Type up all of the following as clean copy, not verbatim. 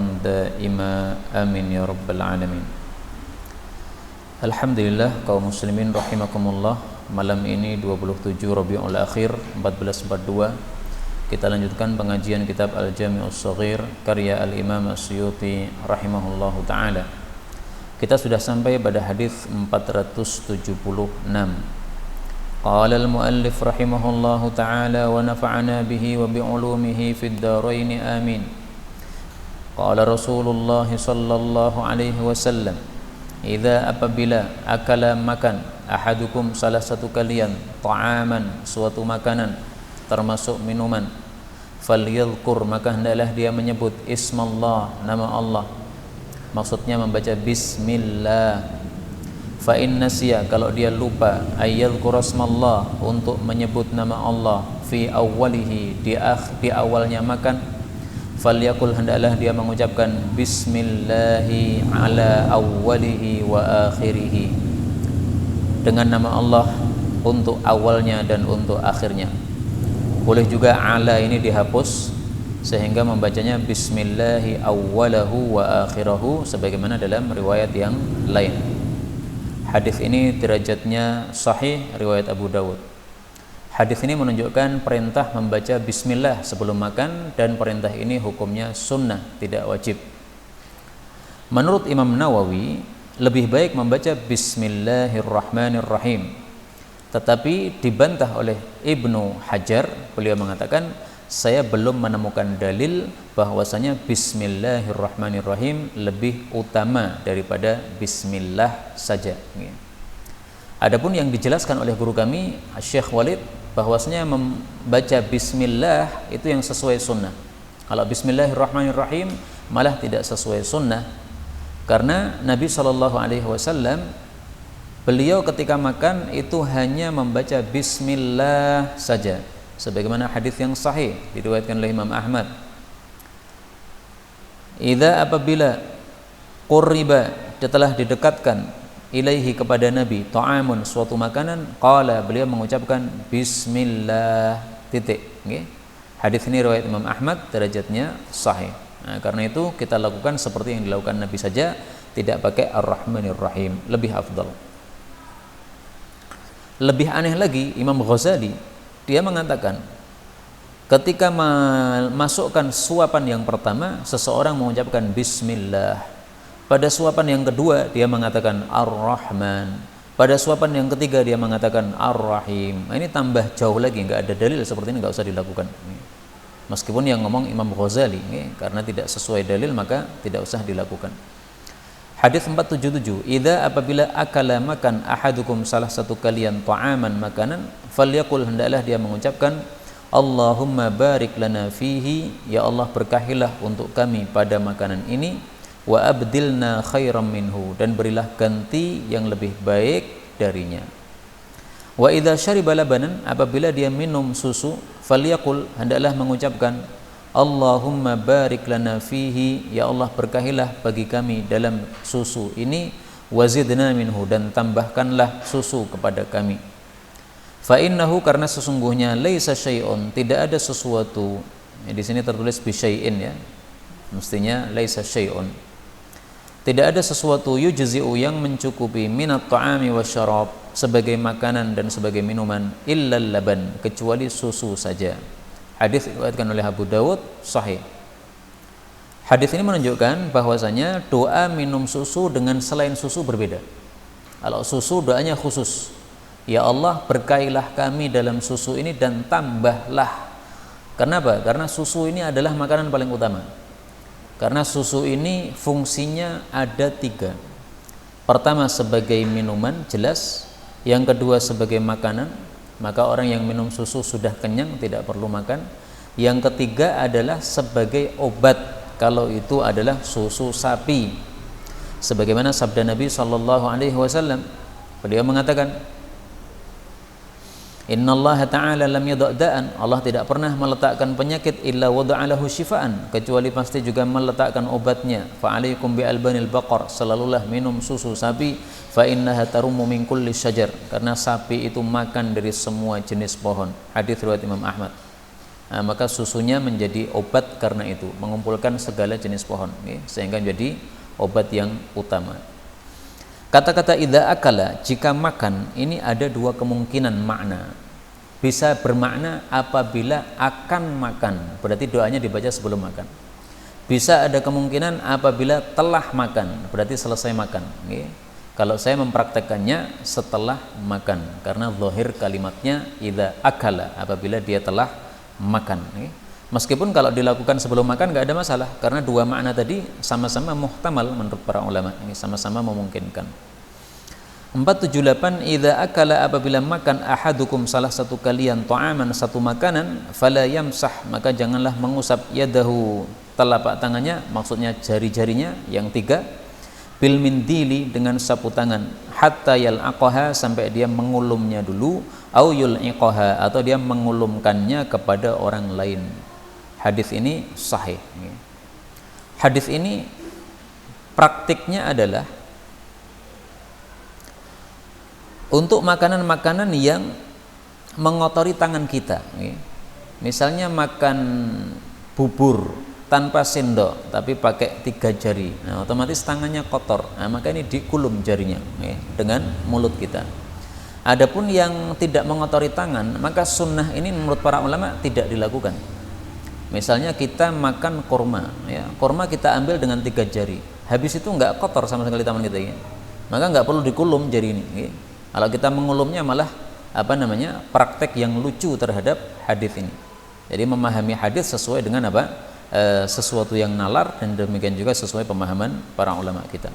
دائما آمين يا رب العالمين. Alhamdulillah kaum muslimin rahimakumullah, malam ini 27 Rabiul Akhir 1442 kita lanjutkan pengajian kitab Al-Jami'us Shaghir karya Al-Imam As-Suyuti rahimahullahu taala. Kita sudah sampai pada hadis 476. Qala al-muallif rahimahullahu taala wa nafa'ana bihi wa bi'ulumihi fid dharain amin. Qala Rasulullah sallallahu alaihi wasallam, idza apabila akala makan ahadukum salah satu kalian ta'aman suatu makanan termasuk minuman, falyadhkur maka hendaklah dia menyebut ismallah nama Allah, maksudnya membaca bismillah. Fa in nasiya kalau dia lupa ayyadhkur ismallah untuk menyebut nama Allah fi awwalihi di awalnya makan, falyakul hendaklah dia mengucapkan bismillahi ala awwalihi wa akhirihi, dengan nama Allah untuk awalnya dan untuk akhirnya. Boleh juga ala ini dihapus sehingga membacanya bismillahi awwalahu wa akhirahu sebagaimana dalam riwayat yang lain. Hadis ini derajatnya sahih riwayat Abu Dawud. Hadis ini menunjukkan perintah membaca bismillah sebelum makan, dan perintah ini hukumnya sunnah, tidak wajib. Menurut Imam Nawawi, lebih baik membaca bismillahirrahmanirrahim. Tetapi dibantah oleh Ibnu Hajar, beliau mengatakan, saya belum menemukan dalil bahwasanya bismillahirrahmanirrahim lebih utama daripada bismillah saja. Adapun yang dijelaskan oleh guru kami Syekh Walid, bahwasanya membaca bismillah itu yang sesuai sunnah. Kalau bismillahirrahmanirrahim malah tidak sesuai sunnah, karena Nabi SAW beliau ketika makan itu hanya membaca bismillah saja, sebagaimana hadis yang sahih diriwayatkan oleh Imam Ahmad. Idza apabila qurriba telah didekatkan ilaihi kepada Nabi ta'amun suatu makanan, qala beliau mengucapkan bismillah titik. Hadis ini riwayat Imam Ahmad, derajatnya sahih. Nah, karena itu kita lakukan seperti yang dilakukan Nabi saja, tidak pakai ar-rahmanir-rahim, lebih afdal. Lebih aneh lagi, Imam Ghazali dia mengatakan ketika memasukkan suapan yang pertama seseorang mengucapkan bismillah, pada suapan yang kedua dia mengatakan Ar-Rahman, pada suapan yang ketiga dia mengatakan Ar-Rahim. Nah, ini tambah jauh lagi, nggak ada dalil seperti ini, nggak usah dilakukan. Meskipun yang ngomong Imam Ghazali, karena tidak sesuai dalil maka tidak usah dilakukan. Hadis 477, idza apabila akala makan ahadukum salah satu kalian ta'aman makanan, falyaqul hendaklah dia mengucapkan Allahumma barik lana fihi, ya Allah berkahilah untuk kami pada makanan ini, wa abdilna khairam minhu, dan berilah ganti yang lebih baik darinya. Wa idza syariba labanan apabila dia minum susu, falyaqul hendaklah mengucapkan Allahumma barik lana fihi, ya Allah berkahilah bagi kami dalam susu ini, wazidna minhu, dan tambahkanlah susu kepada kami. Fa innahu, karena sesungguhnya laisa syai'un, tidak ada sesuatu. Di sini tertulis bi syai'in, ya, mestinya laisa syai'un, tidak ada sesuatu yujzi'u yang mencukupi minat ta'ami wasyarab, sebagai makanan dan sebagai minuman, illa laban, kecuali susu saja. Hadis diriwayatkan oleh Abu Dawud, sahih. Hadis ini menunjukkan bahwasanya doa minum susu dengan selain susu berbeda. Kalau susu doanya khusus, ya Allah berkailah kami dalam susu ini dan tambahlah. Kenapa? Karena susu ini adalah makanan paling utama. Karena susu ini fungsinya ada 3. Pertama sebagai minuman, jelas. Yang kedua sebagai makanan, maka orang yang minum susu sudah kenyang, tidak perlu makan. Yang ketiga adalah sebagai obat, kalau itu adalah susu sapi. Sebagaimana sabda Nabi SAW, beliau mengatakan, Innallaha ta'ala lam yada'da'an, Allah tidak pernah meletakkan penyakit illa wada'alahu syifaan, kecuali pasti juga meletakkan obatnya. Fa'alaikum bi'albanil baqar, selalulah minum susu sapi, fa innaha tarumu min kulli syajar, karena sapi itu makan dari semua jenis pohon. Hadis riwayat Imam Ahmad. maka susunya menjadi obat karena itu, mengumpulkan segala jenis pohon, sehingga menjadi obat yang utama. Kata-kata idza akala, jika makan, ini ada dua kemungkinan makna. Bisa bermakna apabila akan makan, berarti doanya dibaca sebelum makan. Bisa ada kemungkinan apabila telah makan, berarti selesai makan. Kalau saya mempraktekannya setelah makan, karena zahir kalimatnya idza akala, apabila dia telah makan. Meskipun kalau dilakukan sebelum makan nggak ada masalah, karena dua makna tadi sama-sama muhtamal menurut para ulama, ini sama-sama memungkinkan. 478 idza akala, apabila makan ahadukum salah satu kalian ta'aman satu makanan, fala yamsah, maka janganlah mengusap yadahu telapak tangannya, maksudnya jari-jarinya yang 3, bil mindili dengan sapu tangan, hatta yal'aqaha, sampai dia mengulumnya dulu, au yul'iqaha, atau dia mengulumkannya kepada orang lain. Hadis ini sahih. Hadis ini praktiknya adalah untuk makanan-makanan yang mengotori tangan kita. Misalnya makan bubur tanpa sendok tapi pakai 3 jari, otomatis tangannya kotor, maka ini dikulum jarinya dengan mulut kita. Adapun yang tidak mengotori tangan, maka sunnah ini menurut para ulama tidak dilakukan. Misalnya kita makan kurma, kurma kita ambil dengan 3 jari, habis itu nggak kotor sama sekali tangan kita, maka nggak perlu dikulum jari ini. Kalau kita mengulumnya malah praktek yang lucu terhadap hadis ini. Jadi memahami hadis sesuai dengan sesuatu yang nalar, dan demikian juga sesuai pemahaman para ulama kita.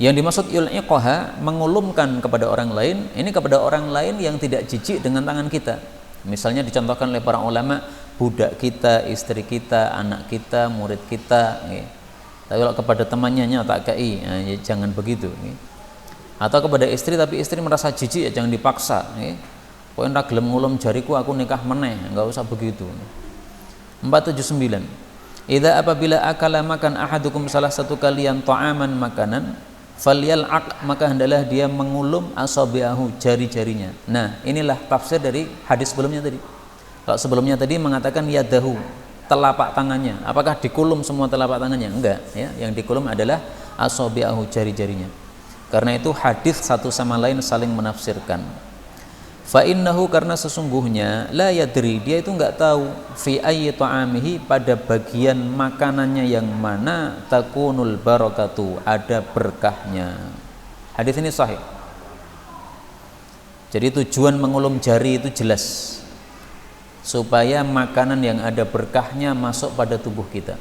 Yang dimaksud yul'iqaha, mengulumkan kepada orang lain, ini kepada orang lain yang tidak jijik dengan tangan kita. Misalnya dicontohkan oleh para ulama, budak kita, istri kita, anak kita, murid kita. Tapi kalau kepada temannya tak kei, ya jangan begitu. Atau kepada istri tapi istri merasa jijik, ya jangan dipaksa. Pokoknya tak gelem ngulum jariku, aku nikah meneh, enggak usah begitu. 479 idza apabila akala makan ahadukum salah satu kalian ta'aman makanan, falyal'aq, maka hendaklah dia mengulum asabi'ahu, jari-jarinya. Nah, inilah tafsir dari hadis sebelumnya tadi. Kalau sebelumnya tadi mengatakan yadahu, telapak tangannya. Apakah dikulum semua telapak tangannya? Enggak, ya. Yang dikulum adalah asabi'ahu, jari-jarinya. Karena itu hadis satu sama lain saling menafsirkan. Fa innahu, karena sesungguhnya la yadri, dia itu enggak tahu fi ayyi ta'amihi, pada bagian makanannya yang mana takunul barakatu, ada berkahnya. Hadis ini sahih. Jadi tujuan mengulum jari itu jelas, supaya makanan yang ada berkahnya masuk pada tubuh kita.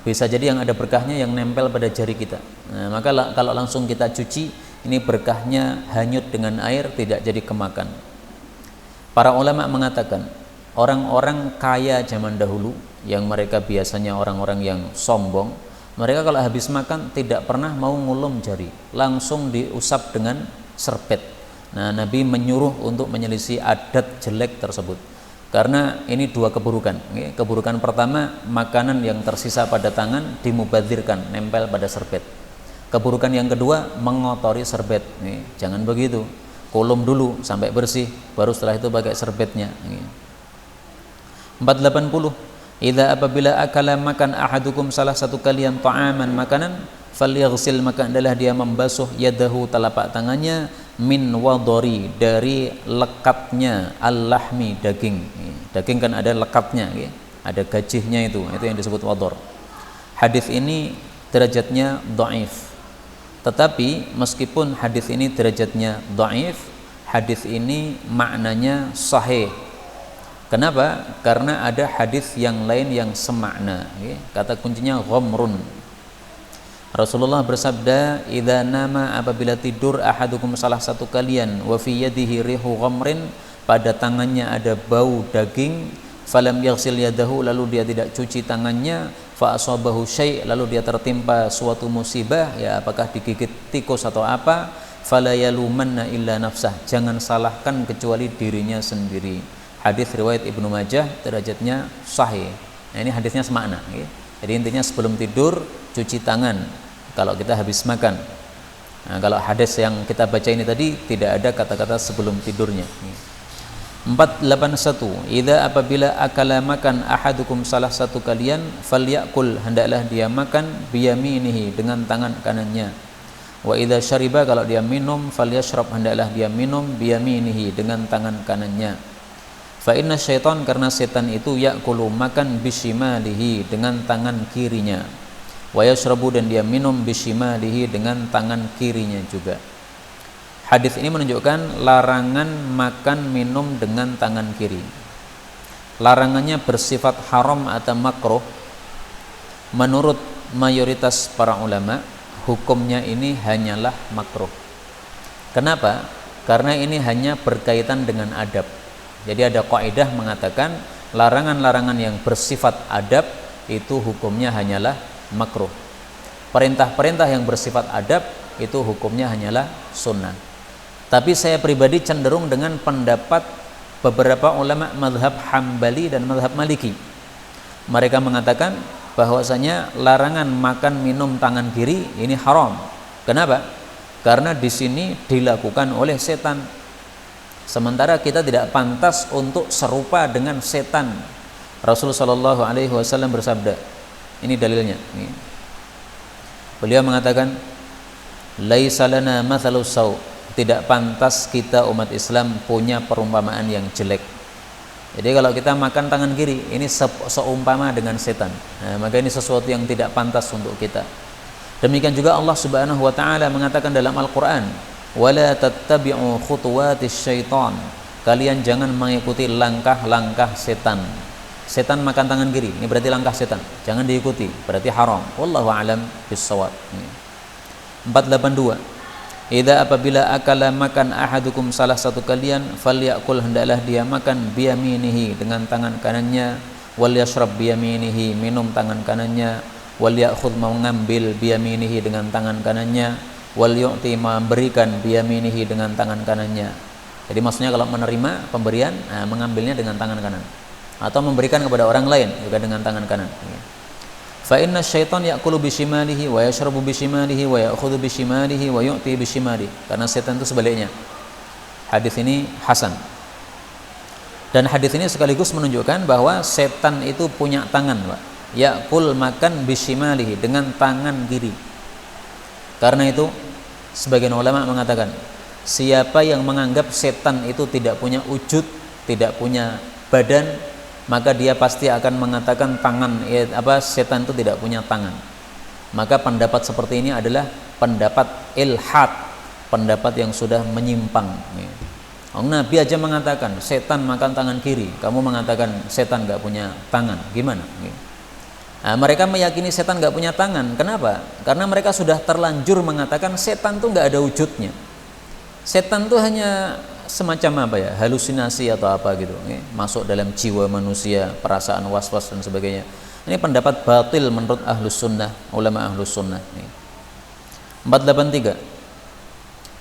Bisa jadi yang ada berkahnya yang nempel pada jari kita. Nah, maka kalau langsung kita cuci, ini berkahnya hanyut dengan air, tidak jadi kemakan. Para ulama mengatakan, orang-orang kaya zaman dahulu, yang mereka biasanya orang-orang yang sombong, mereka kalau habis makan tidak pernah mau ngulum jari, langsung diusap dengan serbet. Nah, Nabi menyuruh untuk menyelisih adat jelek tersebut. Karena ini dua keburukan. Keburukan pertama, makanan yang tersisa pada tangan dimubadzirkan, nempel pada serbet. Keburukan yang kedua, mengotori serbet. Jangan begitu. Kulum dulu sampai bersih, baru setelah itu pakai serbetnya. 480 idza apabila akala makan ahadukum salah satu kalian ta'aman makanan, falyaghsil, maka adalah dia membasuh yadahu, telapak tangannya, min wadori, dari lekatnya, al-lahmi, daging. Daging kan ada lekatnya, ada gajihnya, itu yang disebut wador. Hadis ini derajatnya dhaif. Tetapi meskipun hadis ini derajatnya dhaif, hadis ini maknanya sahih. Kenapa? Karena ada hadis yang lain yang semakna. Kata kuncinya ghamrun. Rasulullah bersabda, idza nama, apabila tidur, ahadukum, salah satu kalian, wa fi yadihi rihu ghamrin, pada tangannya ada bau daging, falam yaghsil yadahu, lalu dia tidak cuci tangannya, fa asabahu syai', lalu dia tertimpa suatu musibah, ya apakah digigit tikus atau apa, fala yalumanna illa nafsah, jangan salahkan kecuali dirinya sendiri. Hadis riwayat Ibnu Majah, derajatnya sahih. Nah, ini hadisnya semakna. Jadi intinya sebelum tidur cuci tangan kalau kita habis makan. Nah, kalau hadis yang kita baca ini tadi tidak ada kata-kata sebelum tidurnya. 481 idza apabila akala makan ahadukum salah satu kalian falyakul hendaklah dia makan biyaminihi dengan tangan kanannya. Wa idza syariba kalau dia minum falyashrab hendaklah dia minum biyaminihi dengan tangan kanannya. Fa inna syaitan karena setan itu yakulu makan bisimalihi dengan tangan kirinya. Wa yashrabu dan dia minum bisimalihi dengan tangan kirinya juga. Hadis ini menunjukkan larangan makan minum dengan tangan kiri. Larangannya bersifat haram atau makruh. Menurut mayoritas para ulama, hukumnya ini hanyalah makruh. Kenapa? Karena ini hanya berkaitan dengan adab. Jadi ada kaidah mengatakan larangan-larangan yang bersifat adab itu hukumnya hanyalah makruh. Perintah-perintah yang bersifat adab itu hukumnya hanyalah sunnah. Tapi saya pribadi cenderung dengan pendapat beberapa ulama mazhab Hambali dan mazhab Maliki. Mereka mengatakan bahwasanya larangan makan minum tangan kiri ini haram. Kenapa? Karena di sini dilakukan oleh setan. Sementara kita tidak pantas untuk serupa dengan setan. Rasulullah Shallallahu Alaihi Wasallam bersabda, ini dalilnya. Beliau mengatakan, laisa lana mathalus saw. Tidak pantas kita umat Islam punya perumpamaan yang jelek. Jadi kalau kita makan tangan kiri, ini seumpama dengan setan. Nah, maka ini sesuatu yang tidak pantas untuk kita. Demikian juga Allah Subhanahu wa taala mengatakan dalam Al-Qur'an, "Wala tattabi'u khutuwatis syaitan." Kalian jangan mengikuti langkah-langkah setan. Setan makan tangan kiri, ini berarti langkah setan. Jangan diikuti, berarti haram. Wallahu a'lam bissawab. 482 idza apabila akala makan ahadukum salah satu kalian falyakul hendaklah dia makan biyaminihi dengan tangan kanannya, wal yashrab biyaminihi minum tangan kanannya, wal ya'khudh mengambil biyaminihi dengan tangan kanannya, wal yu'ti memberikan biyaminihi dengan tangan kanannya. Jadi maksudnya kalau menerima pemberian, mengambilnya dengan tangan kanan, atau memberikan kepada orang lain juga dengan tangan kanan. Fa inna syaitan ya'kulu bishimalihi wa yashrabu bishimalihi wa ya'khudhu bishimalihi wa yu'ti bishimalihi. Karena setan itu sebaliknya. Hadis ini hasan. Dan hadis ini sekaligus menunjukkan bahwa setan itu punya tangan, Pak. Ya'kul makan bishimalihi dengan tangan kiri. Karena itu sebagian ulama mengatakan, siapa yang menganggap setan itu tidak punya wujud, tidak punya badan, maka dia pasti akan mengatakan setan itu tidak punya tangan. Maka pendapat seperti ini adalah pendapat ilhad, pendapat yang sudah menyimpang. Nabi aja mengatakan setan makan tangan kiri, kamu mengatakan setan nggak punya tangan, gimana? Mereka meyakini setan nggak punya tangan. Kenapa? Karena mereka sudah terlanjur mengatakan setan itu nggak ada wujudnya. Setan itu hanya semacam halusinasi atau apa gitu, masuk dalam jiwa manusia, perasaan was-was dan sebagainya. Ini pendapat batil menurut ahlus sunnah, ulama ahlus sunnah. 483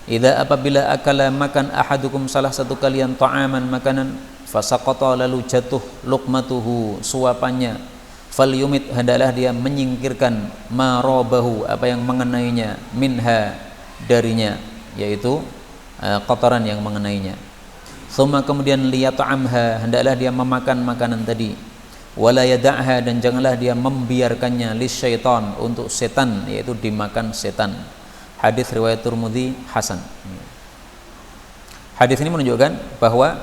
idza apabila akala makan ahadukum salah satu kalian ta'aman makanan fasaqata lalu jatuh luqmatuhu suapannya, falyumit hendaklah dia menyingkirkan marabahu apa yang mengenainya, minha darinya, yaitu kotoran yang mengenainya. Tsumma kemudian liyat'amha hendaklah dia memakan makanan tadi, wala yada'ha dan janganlah dia membiarkannya lisyaitan untuk setan, yaitu dimakan setan. Hadis riwayat Tirmidzi hasan. Hadis ini menunjukkan bahwa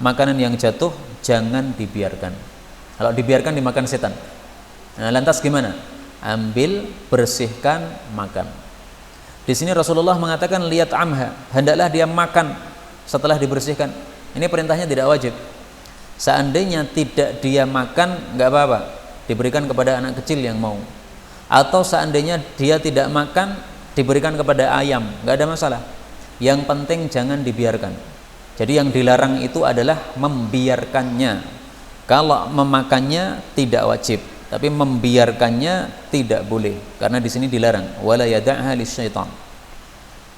makanan yang jatuh jangan dibiarkan. Kalau dibiarkan dimakan setan. Nah, lantas gimana? Ambil, bersihkan, makan. Di sini Rasulullah mengatakan lihat amha, hendaklah dia makan setelah dibersihkan. Ini perintahnya tidak wajib. Seandainya tidak dia makan, nggak apa-apa, diberikan kepada anak kecil yang mau. Atau seandainya dia tidak makan, diberikan kepada ayam, nggak ada masalah. Yang penting jangan dibiarkan. Jadi yang dilarang itu adalah membiarkannya. Kalau memakannya tidak wajib, tapi membiarkannya tidak boleh, karena di sini dilarang. Wala yada'ha lisyaitan.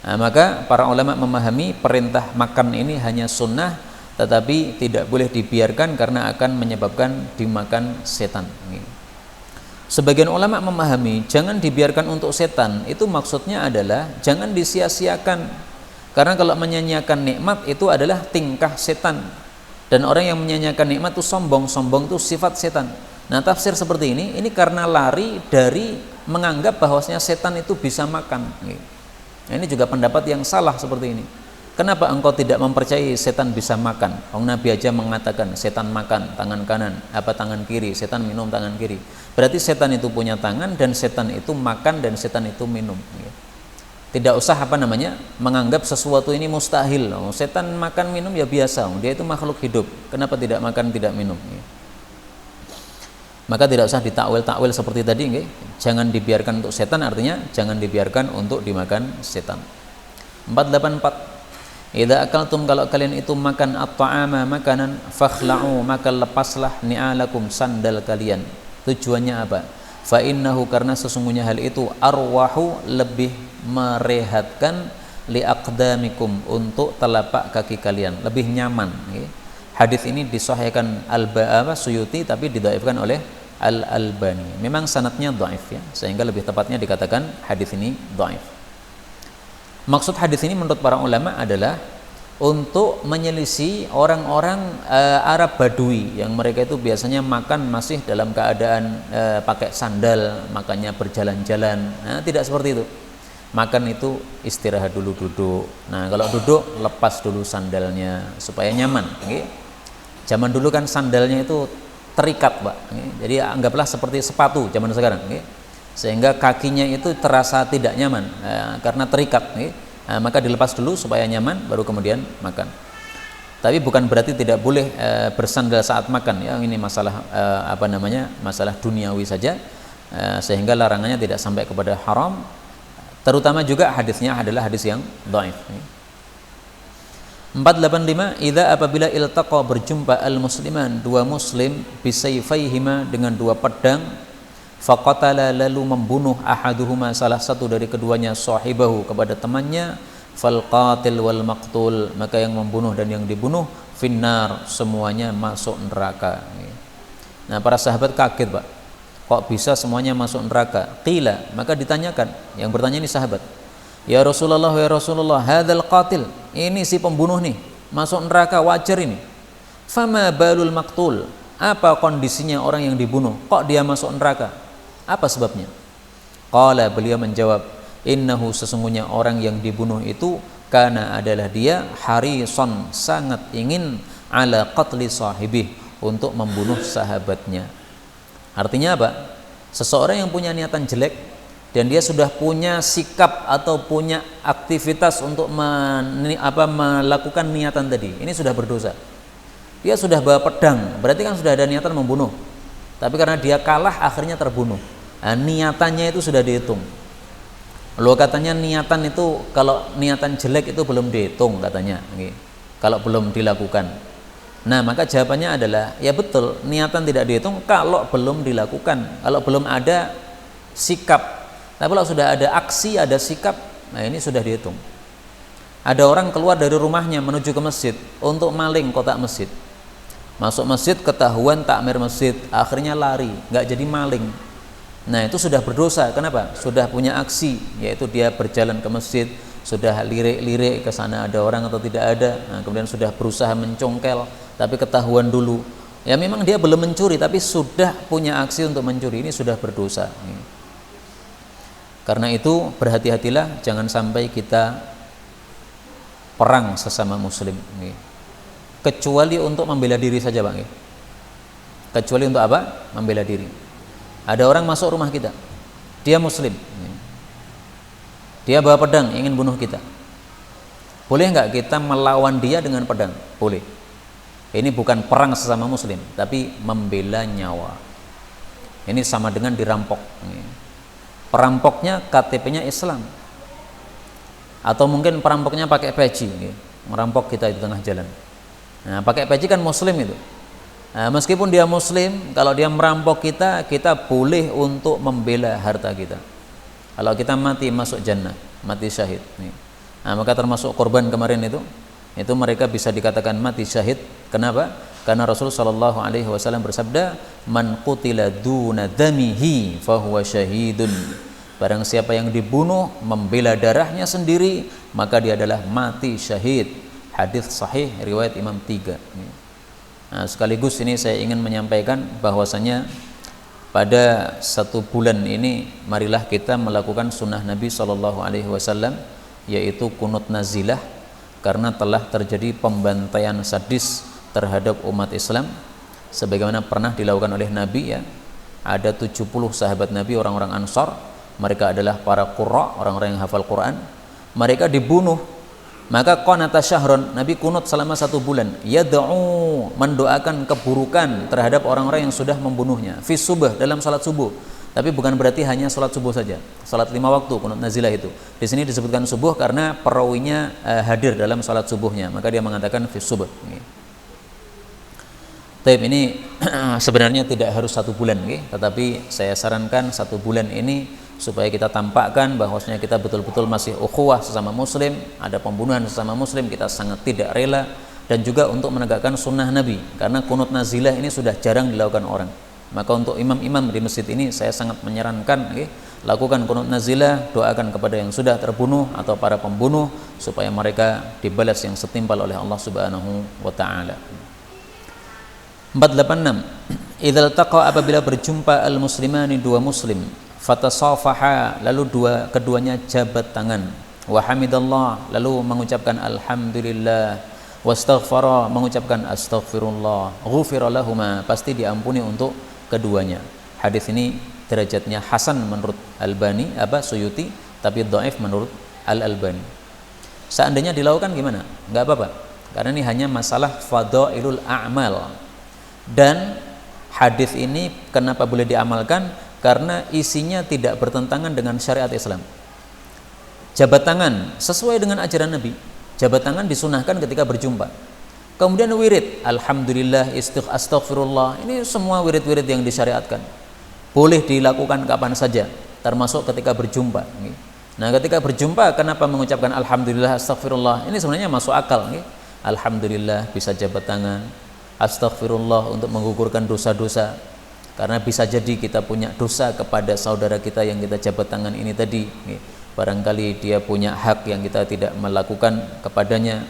Nah, maka para ulama memahami perintah makan ini hanya sunnah, tetapi tidak boleh dibiarkan karena akan menyebabkan dimakan setan. Sebagian ulama memahami jangan dibiarkan untuk setan, itu maksudnya adalah jangan disia-siakan, karena kalau menyanyiakan nikmat itu adalah tingkah setan. Dan orang yang menyanyiakan nikmat itu sombong. Sombong itu sifat setan. Nah, tafsir seperti ini karena lari dari menganggap bahwasanya setan itu bisa makan. Nah, ini juga pendapat yang salah seperti ini. Kenapa engkau tidak mempercayai setan bisa makan? Nabi aja mengatakan setan makan tangan kanan, tangan kiri, setan minum tangan kiri. Berarti setan itu punya tangan dan setan itu makan dan setan itu minum. Tidak usah menganggap sesuatu ini mustahil. Setan makan minum ya biasa, dia itu makhluk hidup. Kenapa tidak makan tidak minum? Maka tidak usah ditakwil-takwil seperti tadi, nggih. Jangan dibiarkan untuk setan, artinya jangan dibiarkan untuk dimakan setan. 484. Idza akaltum, kalau kalian itu makan at-ta'ama, makanan, fakhla'u, maka lepaslah ni'alakum, sandal kalian. Tujuannya apa? Fa innahu, karena sesungguhnya hal itu arwahu, lebih merehatkan, li aqdamikum, untuk telapak kaki kalian, lebih nyaman, nggih. Hadis ini disahihkan Suyuti tapi didhaifkan oleh Al-Albani. Memang sanadnya dhaif ya, sehingga lebih tepatnya dikatakan hadis ini dhaif. Maksud hadis ini menurut para ulama adalah untuk menyelisih orang-orang Arab Badui yang mereka itu biasanya makan masih dalam keadaan pakai sandal, makannya berjalan-jalan. Nah, tidak seperti itu. Makan itu istirahat dulu, duduk. Nah, kalau duduk lepas dulu sandalnya supaya nyaman. Okay? Zaman dulu kan sandalnya itu terikat, Pak. Jadi anggaplah seperti sepatu zaman sekarang, sehingga kakinya itu terasa tidak nyaman karena terikat. Maka dilepas dulu supaya nyaman, baru kemudian makan. Tapi bukan berarti tidak boleh bersandal saat makan. Ya, ini masalah masalah duniawi saja, sehingga larangannya tidak sampai kepada haram. Terutama juga hadisnya adalah hadis yang dhaif. 485. Idza, apabila iltaqa, berjumpa al-musliman, dua muslim, bisayfaihima, dengan dua pedang, faqatala, lalu membunuh, ahaduhuma, salah satu dari keduanya, sahibahu, kepada temannya, fal qatil wal maqtul, maka yang membunuh dan yang dibunuh, finnar, semuanya masuk neraka. Nah, para sahabat kaget, Pak, kok bisa semuanya masuk neraka? Qila, maka ditanyakan, yang bertanya ini sahabat, ya Rasulullah, hadzal qatil, ini si pembunuh nih masuk neraka, wajar ini. Fama balul maqtul, apa kondisinya orang yang dibunuh, kok dia masuk neraka? Apa sebabnya? Qala, beliau menjawab, innahu, sesungguhnya orang yang dibunuh itu, kana, adalah dia, harison, sangat ingin, ala qatli sahibih, untuk membunuh sahabatnya. Artinya apa? Seseorang yang punya niatan jelek dan dia sudah punya sikap atau punya aktivitas untuk melakukan niatan tadi, ini sudah berdosa. Dia sudah bawa pedang, berarti kan sudah ada niatan membunuh. Tapi karena dia kalah, akhirnya terbunuh. Nah, niatannya itu sudah dihitung. Loh, katanya niatan itu, kalau niatan jelek itu belum dihitung katanya, kalau belum dilakukan. Nah, maka jawabannya adalah, ya betul, niatan tidak dihitung kalau belum dilakukan, kalau belum ada sikap. Tapi kalau sudah ada aksi, ada sikap, nah ini sudah dihitung. Ada orang keluar dari rumahnya menuju ke masjid untuk maling kotak masjid. Masuk masjid, ketahuan takmir masjid, akhirnya lari, nggak jadi maling. Nah, itu sudah berdosa. Kenapa? Sudah punya aksi, yaitu dia berjalan ke masjid, sudah lirik-lirik ke sana ada orang atau tidak ada. Nah, kemudian sudah berusaha mencongkel, tapi ketahuan dulu. Ya memang dia belum mencuri, tapi sudah punya aksi untuk mencuri, ini sudah berdosa. Karena itu berhati-hatilah, jangan sampai kita perang sesama muslim, kecuali untuk membela diri saja, Bang. Kecuali untuk apa? Membela diri. Ada orang masuk rumah kita, dia muslim, dia bawa pedang ingin bunuh kita. Boleh nggak kita melawan dia dengan pedang? Boleh. Ini bukan perang sesama muslim, tapi membela nyawa. Ini sama dengan dirampok. Perampoknya KTP-nya Islam, atau mungkin perampoknya pakai peci, merampok kita di tengah jalan. Nah, pakai peci kan muslim itu. Nah, meskipun dia muslim, kalau dia merampok kita, kita boleh untuk membela harta kita. Kalau kita mati masuk jannah, mati syahid. Nah, maka termasuk korban kemarin itu mereka bisa dikatakan mati syahid. Kenapa? Karena Rasul sallallahu alaihi wasallam bersabda, man qutila duna damihi fahuwa syahidun. Barang siapa yang dibunuh membela darahnya sendiri, maka dia adalah mati syahid. Hadis sahih riwayat Imam 3. Nah, sekaligus ini saya ingin menyampaikan bahwasanya pada 1 bulan ini marilah kita melakukan sunnah Nabi SAW, yaitu kunut nazilah, karena telah terjadi pembantaian sadis terhadap umat Islam sebagaimana pernah dilakukan oleh Nabi, ya. Ada 70 sahabat Nabi, orang-orang Ansar, mereka adalah para qurra, orang-orang yang hafal Quran, mereka dibunuh. Maka qanata syahron, Nabi kunut selama 1 bulan, yad'u, mendoakan keburukan terhadap orang-orang yang sudah membunuhnya, fi subuh, dalam salat subuh. Tapi bukan berarti hanya salat subuh saja, salat 5 waktu kunut nazilah itu. Di sini disebutkan subuh karena perawinya hadir dalam salat subuhnya, maka dia mengatakan fi subuh. Taib, ini sebenarnya tidak harus 1 bulan, tetapi saya sarankan 1 bulan ini supaya kita tampakkan bahwasanya kita betul-betul masih ukhuwah sesama muslim, ada pembunuhan sesama muslim, kita sangat tidak rela, dan juga untuk menegakkan sunnah Nabi, karena kunut nazilah ini sudah jarang dilakukan orang. Maka untuk imam-imam di masjid ini saya sangat menyarankan, lakukan kunut nazilah, doakan kepada yang sudah terbunuh atau para pembunuh supaya mereka dibalas yang setimpal oleh Allah Subhanahu wa taala. 486. Idzal taqa, apabila berjumpa al-muslimani, 2 muslim, fatasafaha, lalu keduanya jabat tangan, wa hamidallah, lalu mengucapkan alhamdulillah, wastaghfara, mengucapkan astaghfirullah, ghufira lahuma, pasti diampuni untuk keduanya. Hadis ini derajatnya hasan menurut Albani, Suyuti, tapi dhaif menurut Al-Albani. Seandainya dilakukan gimana? Enggak apa-apa, karena ini hanya masalah fadailul a'mal. Dan hadis ini kenapa boleh diamalkan? Karena isinya tidak bertentangan dengan syariat Islam. Jabat tangan sesuai dengan ajaran Nabi. Jabat tangan disunahkan ketika berjumpa. Kemudian wirid, alhamdulillah, astaghfirullah, ini semua wirid-wirid yang disyariatkan. Boleh dilakukan kapan saja, termasuk ketika berjumpa. Nah, ketika berjumpa kenapa mengucapkan alhamdulillah, astaghfirullah? Ini sebenarnya masuk akal. Alhamdulillah bisa jabat tangan, astaghfirullah untuk menggugurkan dosa-dosa, karena bisa jadi kita punya dosa kepada saudara kita yang kita jabat tangan ini tadi. Barangkali dia punya hak yang kita tidak melakukan kepadanya,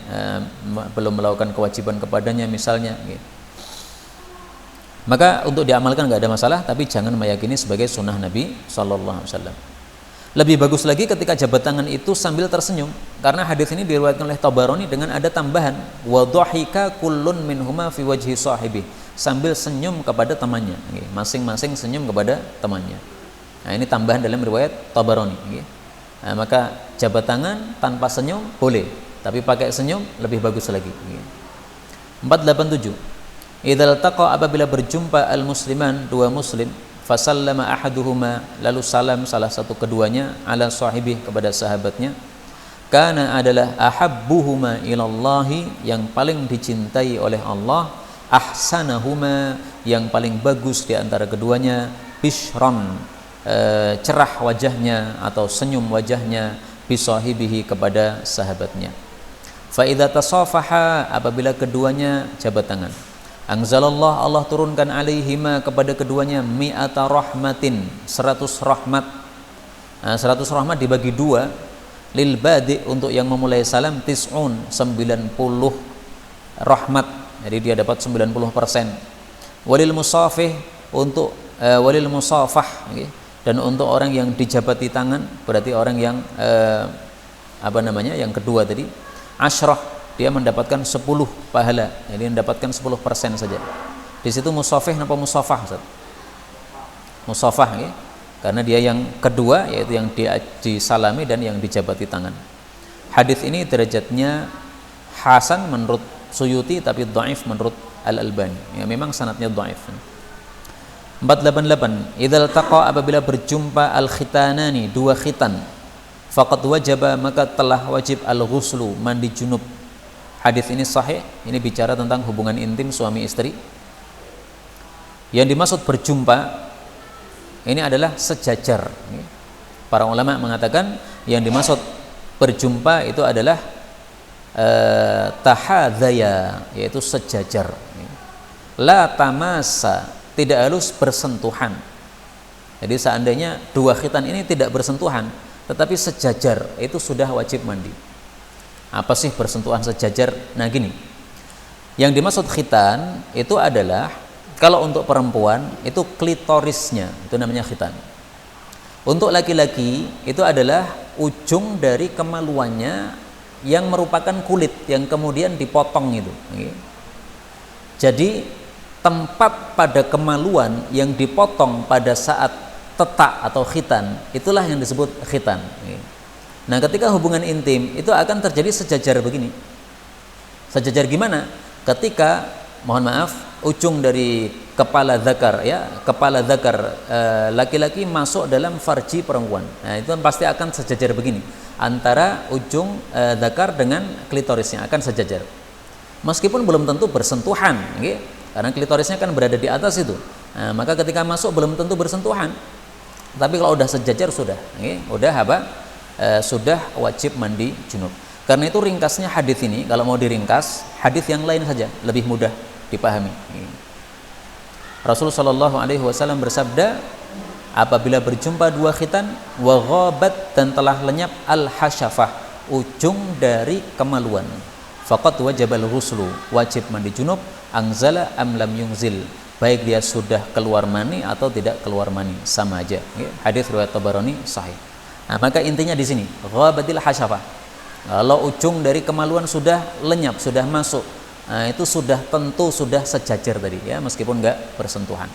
belum melakukan kewajiban kepadanya misalnya. Maka untuk diamalkan nggak ada masalah, tapi jangan meyakini sebagai sunnah Nabi Sallallahu Alaihi Wasallam. Lebih bagus lagi ketika jabat tangan itu sambil tersenyum, karena hadis ini diriwayatkan oleh Tabarani dengan ada tambahan, wa dhahika kullun minhuma fi wajhi sahibi, sambil senyum kepada temannya, masing-masing senyum kepada temannya. Nah, ini tambahan dalam riwayat Tabarani. Nah, maka jabat tangan tanpa senyum boleh, tapi pakai senyum lebih bagus lagi. 487. Idzal taqa, apabila berjumpa al-musliman, 2 muslim, fasallama ahaduhuma, lalu salam salah satu keduanya, ala sahibi, kepada sahabatnya, kana, adalah ahabbuhuma ilallahi, yang paling dicintai oleh Allah, ahsanahuma, yang paling bagus di antara keduanya, bishron, cerah wajahnya atau senyum wajahnya, bisahibihi, kepada sahabatnya. Fa idza tasafaha, apabila keduanya jabat tangan, anzalallah, Allah turunkan alaihima, kepada keduanya, mi'ata rahmatin, 100 rahmat. Nah, 100 rahmat dibagi 2, lil badi, untuk yang memulai salam, tis'un, 90 rahmat, jadi dia dapat 90%. Walil musafih, untuk walil musafah, dan untuk orang yang dijabati tangan, berarti orang yang yang kedua tadi, asyrah, dia mendapatkan 10 pahala, jadi mendapatkan 10% saja. Di situ musafih apa musafah, Ustaz? Musafah, karena dia yang kedua, yaitu yang disalami dan yang dijabati tangan. Hadis ini derajatnya hasan menurut Suyuti, tapi dhaif menurut Al-Albani. Ya, memang sanadnya dhaif. 488. Idzal taqa, apabila berjumpa al-khitanani, 2 khitan, faqad wajaba, maka telah wajib al-ghuslu, mandi junub. Hadis ini sahih, ini bicara tentang hubungan intim suami istri. Yang dimaksud berjumpa ini adalah sejajar. Para ulama mengatakan yang dimaksud berjumpa itu adalah tahadzaya, yaitu sejajar. La tamasa, tidak harus bersentuhan. Jadi seandainya 2 khitan ini tidak bersentuhan, tetapi sejajar, itu sudah wajib mandi. Apa sih bersentuhan sejajar? Nah gini, Yang dimaksud khitan itu adalah kalau untuk perempuan itu klitorisnya, itu namanya khitan. Untuk laki-laki itu adalah ujung dari kemaluannya yang merupakan kulit yang kemudian dipotong itu. Jadi tempat pada kemaluan yang dipotong pada saat tetak atau khitan, itulah yang disebut khitan. Nah, ketika hubungan intim itu akan terjadi sejajar begini. Sejajar gimana? Ketika, mohon maaf, ujung dari kepala zakar, ya, kepala zakar laki-laki masuk dalam farji perempuan. Nah, itu pasti akan sejajar begini antara ujung zakar dengan klitorisnya, akan sejajar. Meskipun belum tentu bersentuhan, okay? Karena klitorisnya kan berada di atas itu. Nah, maka ketika masuk belum tentu bersentuhan. Tapi kalau udah sejajar sudah, okay? Udah apa? Sudah wajib mandi junub. Karena itu ringkasnya hadis ini, kalau mau diringkas, hadis yang lain saja lebih mudah dipahami. Rasulullah Shallallahu Alaihi Wasallam bersabda, apabila berjumpa dua khitan, wa ghabat, dan telah lenyap al hasyafah, ujung dari kemaluan, faqad wajibal ghuslu, wajib mandi junub, anzala am lam yunzil, baik dia sudah keluar mani atau tidak keluar mani, sama aja. Hadis riwayat Tabarani sahih. Nah, maka intinya di sini, ghabatil hasyafah. Kalau ujung dari kemaluan sudah lenyap, sudah masuk, nah itu sudah tentu sudah sejajar tadi, ya, meskipun enggak bersentuhan.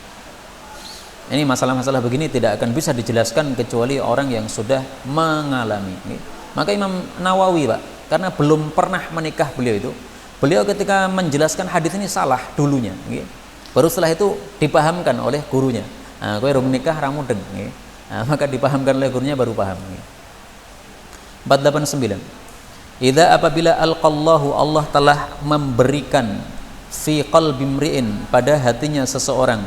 Ini masalah-masalah begini tidak akan bisa dijelaskan kecuali orang yang sudah mengalami. Maka Imam Nawawi, Pak, karena belum pernah menikah beliau ketika menjelaskan hadis ini salah dulunya. Baru setelah itu dipahamkan oleh gurunya. Nah, kowe rung nikah ra mudeng. Nah, maka dipahamkan oleh gurunya baru paham. 489. Idza apabila alqallahu, Allah telah memberikan fi qalbi mri'in, pada hatinya seseorang,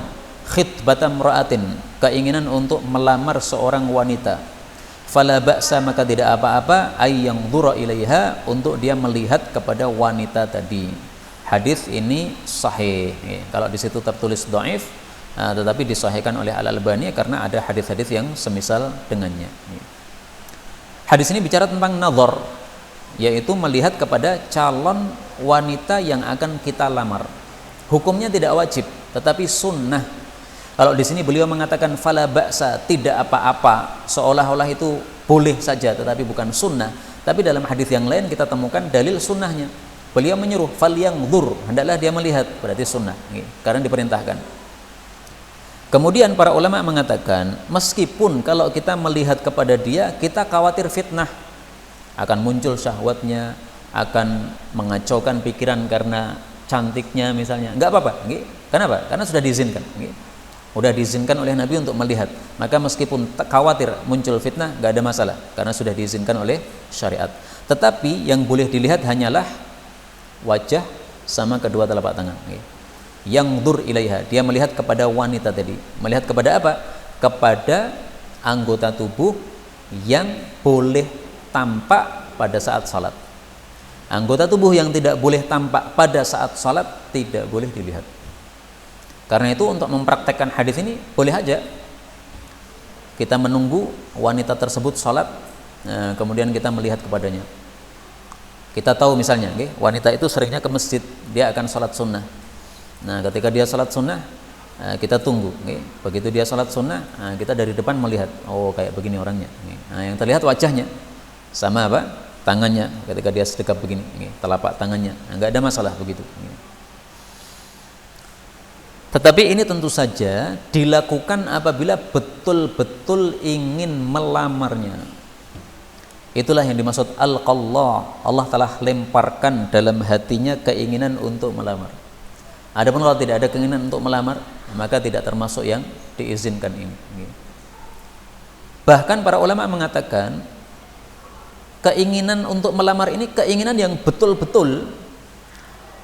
khitbatam ra'atin, keinginan untuk melamar seorang wanita, fala ba'sa, maka tidak apa-apa, ay yanzura ilaiha, untuk dia melihat kepada wanita tadi. Hadis ini sahih. Kalau di situ tertulis dhaif, tetapi disahihkan oleh Al-Albani karena ada hadis-hadis yang semisal dengannya. Hadis ini bicara tentang nazar, yaitu melihat kepada calon wanita yang akan kita lamar. Hukumnya tidak wajib, tetapi sunnah. Kalau di sini beliau mengatakan fala ba'sa, tidak apa-apa, seolah-olah itu boleh saja, tetapi bukan sunnah. Tapi dalam hadis yang lain kita temukan dalil sunnahnya. Beliau menyuruh falyangzur, hendaklah dia melihat, berarti sunnah, karena diperintahkan. Kemudian para ulama mengatakan, meskipun kalau kita melihat kepada dia, kita khawatir fitnah, akan muncul syahwatnya, akan mengacaukan pikiran karena cantiknya misalnya, enggak apa-apa. Kenapa? Karena sudah diizinkan. Sudah diizinkan oleh Nabi untuk melihat. Maka meskipun khawatir muncul fitnah, enggak ada masalah, karena sudah diizinkan oleh syariat. Tetapi yang boleh dilihat hanyalah wajah sama kedua telapak tangan. Yang dur ilaiha, dia melihat kepada wanita tadi. Melihat kepada apa? Kepada anggota tubuh yang boleh tampak pada saat salat. Anggota tubuh yang tidak boleh tampak pada saat salat tidak boleh dilihat. Karena itu untuk mempraktekkan hadis ini boleh aja kita menunggu wanita tersebut salat, kemudian kita melihat kepadanya. Kita tahu misalnya, wanita itu seringnya ke masjid, dia akan salat sunnah. Nah, ketika dia salat sunnah, kita tunggu. Begitu dia salat sunnah, kita dari depan melihat, oh kayak begini orangnya. Nah, yang terlihat wajahnya. Sama apa? Tangannya, ketika dia sedekap begini, telapak tangannya, enggak ada masalah begitu. Tetapi ini tentu saja dilakukan apabila betul-betul ingin melamarnya. Itulah yang dimaksud alqallah, Allah telah lemparkan dalam hatinya keinginan untuk melamar. Adapun kalau tidak ada keinginan untuk melamar, maka tidak termasuk yang diizinkan ini. Bahkan para ulama mengatakan, keinginan untuk melamar ini keinginan yang betul-betul.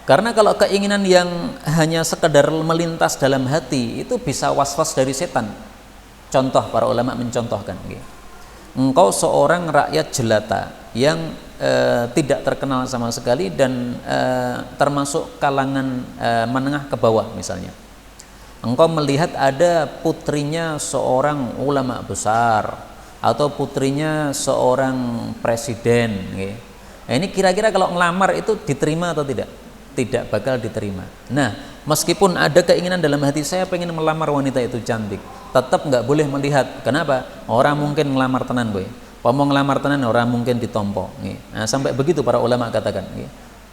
Karena kalau keinginan yang hanya sekedar melintas dalam hati, itu bisa was-was dari setan. Contoh, para ulama mencontohkan, engkau seorang rakyat jelata yang tidak terkenal sama sekali dan termasuk kalangan menengah ke bawah misalnya. Engkau melihat ada putrinya seorang ulama besar, atau putrinya seorang presiden. Nah, ini kira-kira kalau ngelamar itu diterima atau tidak? tidak bakal diterima. Nah, meskipun ada keinginan dalam hati saya pengen melamar wanita itu cantik, tetap nggak boleh melihat. Kenapa? Orang mungkin ngelamar tenan gue. Pomong ngelamar tenan orang mungkin ditompo. Nah, sampai begitu para ulama katakan.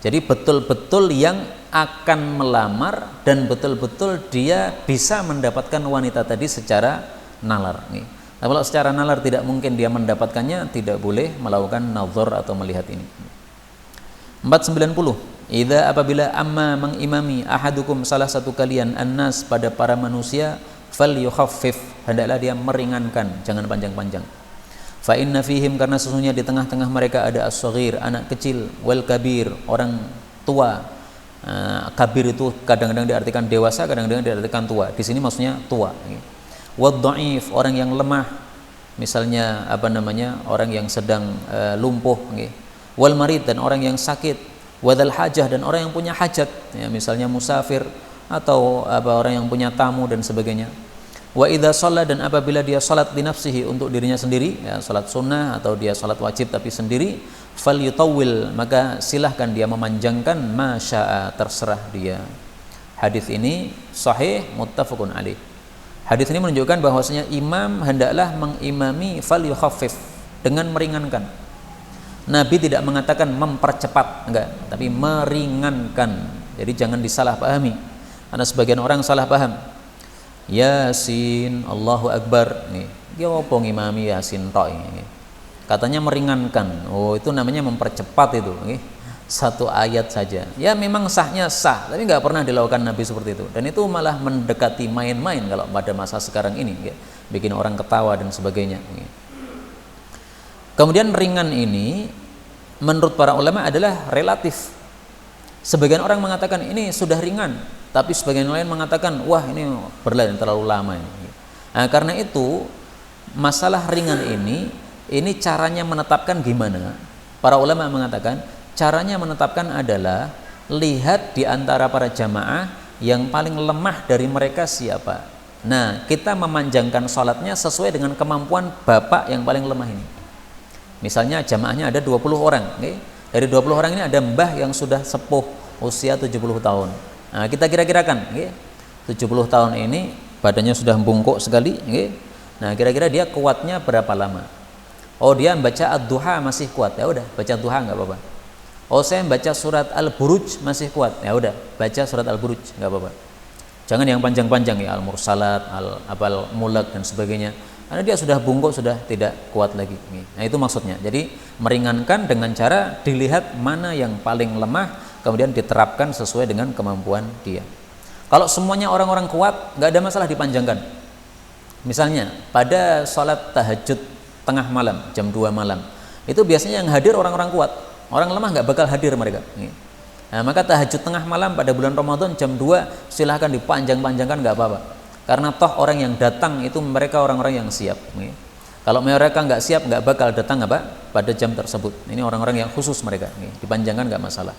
Jadi betul-betul yang akan melamar dan betul-betul dia bisa mendapatkan wanita tadi secara nalar. Nah, kalau secara nalar tidak mungkin dia mendapatkannya, tidak boleh melakukan nazar atau melihat ini. 490. Idza apabila amma mengimami ahadukum salah satu kalian annas pada para manusia falyukhaffif, hendaklah dia meringankan, jangan panjang-panjang. Fa inna fihim, karena sesungguhnya di tengah-tengah mereka ada as-saghir, anak kecil, wal kabir, orang tua. Kabir itu kadang-kadang diartikan dewasa, kadang-kadang diartikan tua. Di sini maksudnya tua. Wad dhaif, orang yang lemah, misalnya orang yang sedang lumpuh. Wal marid, dan orang yang sakit. Wadal hajah, dan orang yang punya hajat, ya, misalnya musafir atau orang yang punya tamu dan sebagainya. Wa idza shalla, dan apabila dia salat di nafsihi, untuk dirinya sendiri, ya, salat sunnah atau dia salat wajib tapi sendiri, falyutawwil, maka silahkan dia memanjangkan, masya'a, terserah dia. Hadis ini sahih muttafaqun alaih. Hadis ini menunjukkan bahwasanya imam hendaklah mengimami falyukhaffif, dengan meringankan. Nabi tidak mengatakan mempercepat, enggak, tapi meringankan. Jadi jangan disalahpahami. Karena sebagian orang salah paham. Yasin, Allahu Akbar, nih, dia apa ngimami Yasin tok ini. Katanya meringankan. Oh, itu namanya mempercepat itu, nih. Satu ayat saja. Ya memang sahnya sah, tapi enggak pernah dilakukan Nabi seperti itu. Dan itu malah mendekati main-main kalau pada masa sekarang ini, ya. Bikin orang ketawa dan sebagainya. Kemudian ringan ini menurut para ulama adalah relatif. Sebagian orang mengatakan ini sudah ringan, tapi sebagian lain mengatakan wah ini berlalu terlalu lama ini. Nah, karena itu masalah ringan ini caranya menetapkan gimana? Para ulama mengatakan caranya menetapkan adalah lihat di antara para jamaah yang paling lemah dari mereka siapa. Nah, kita memanjangkan sholatnya sesuai dengan kemampuan bapak yang paling lemah ini. Misalnya jamaahnya ada 20 orang, okay? Dari 20 orang ini ada mbah yang sudah sepuh usia 70 tahun. Nah, kita kira-kirakan, okay? 70 tahun ini badannya sudah bungkuk sekali, okay? Nah, kira-kira dia kuatnya berapa lama? Oh, dia baca ad-duha masih kuat, ya udah baca duha nggak apa-apa. Oh, saya baca surat al-buruj masih kuat, ya udah baca surat al-buruj nggak apa-apa. Jangan yang panjang-panjang ya, al-mursalat, al-mulk dan sebagainya. Karena dia sudah bungkuk, sudah tidak kuat lagi. Nah, itu maksudnya. Jadi meringankan dengan cara dilihat mana yang paling lemah, kemudian diterapkan sesuai dengan kemampuan dia. Kalau semuanya orang-orang kuat, nggak ada masalah dipanjangkan. Misalnya pada sholat tahajud tengah malam, jam 2 malam, itu biasanya yang hadir orang-orang kuat. Orang lemah nggak bakal hadir mereka. Nah, maka tahajud tengah malam pada bulan Ramadan jam 2 silahkan dipanjang-panjangkan, nggak apa-apa. Karena toh orang yang datang itu mereka orang-orang yang siap. Kalau mereka nggak siap, nggak bakal datang pada jam tersebut. Ini orang-orang yang khusus mereka. Dipanjangkan nggak masalah.